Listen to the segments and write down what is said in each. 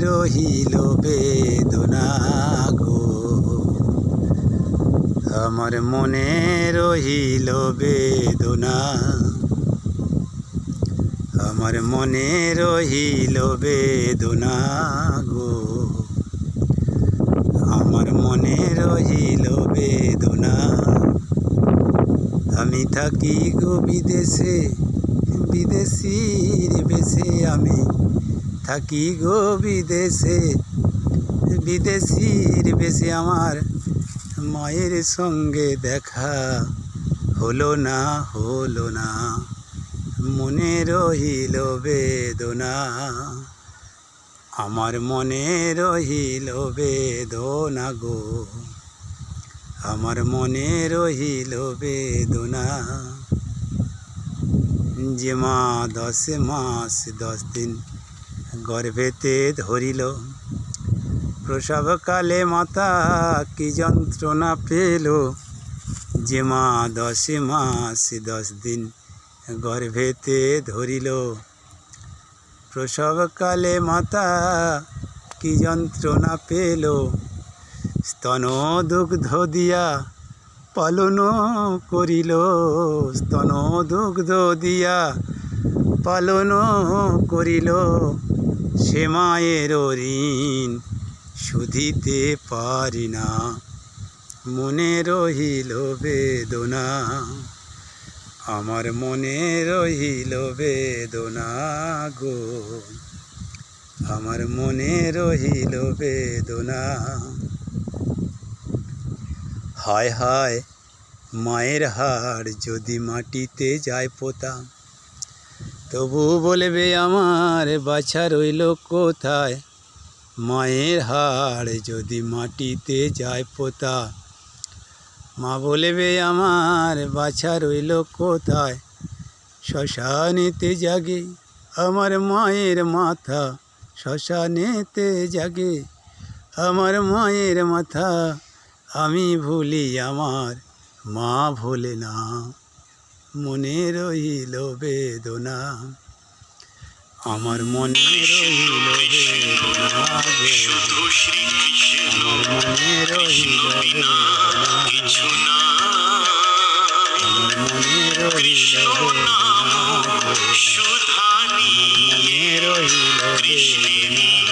রহিল বেদনা গো, আমার মনে রহিল বেদনা, আমার মনে রহিল বেদনা গো, আমার মনে রহিল বেদনা। আমি থাকি গো বিদেশে, বিদেশির বেশে আমি থাকি গো বিদেশে, বিদেশির বেশে আমার মায়ের সঙ্গে দেখা হলো না, হলো না, মনে রহিল বেদনা, আমার মনে রহিল বেদনা গো, আমার মনে রহিল বেদনা। যে মা 10 মাস 10 দিন গর্ভেতে ধরিল, প্রসবকালে মাতা কি যন্ত্রণা পেল, যে মা 10 মাস 10 দিন গর্ভেতে ধরিল, প্রসবকালে মাতা কি যন্ত্রণা পেল, স্তন দুগ্ধ দিয়া পালন করিল, স্তন দুগ্ধ দিয়া পালন করিল, সে মায়ের ঋণ শুধিতে পারি না, মনে রহিল বেদনা, আমার মনে রহিল বেদনা গো, আমার মনে রহিল বেদনা। হায় হায় মায়ের হাড় যদি মাটিতে যায় পোতা, তবু বলবে আমার বাছা রইল কোথায়, মায়ের হাড় যদি মাটিতে যায় পোতা, মা বলবে আমার বাছা রইল কোথায়, শ্মশানেতে জাগে আমার মায়ের মাথা, শ্মশানেতে জাগে আমার মায়ের মাথা, আমি ভুলি আমার মা ভোলে না, মনে রহিল বেদনা, আমার মনে রহিল বেদনা গো, আমার মনে রহিল বেদনা, আমার মনে রহিল বেদনা, আমার মনে রহিল বেদনা।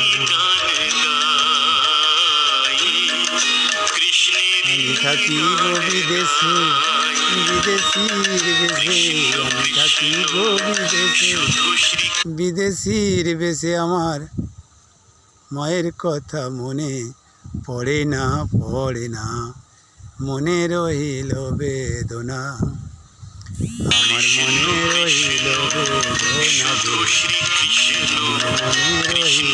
আমি থাকি গো বিদেশে, বিদেশির বেশে আমি থাকি গো বিদেশে, বিদেশির বেশে আমার মায়ের কথা মনে পড়ে না, পড়ে না, মনে রহিল বেদনা, আমার মনে রহিল বেদনা গো, আমার মনে রহিল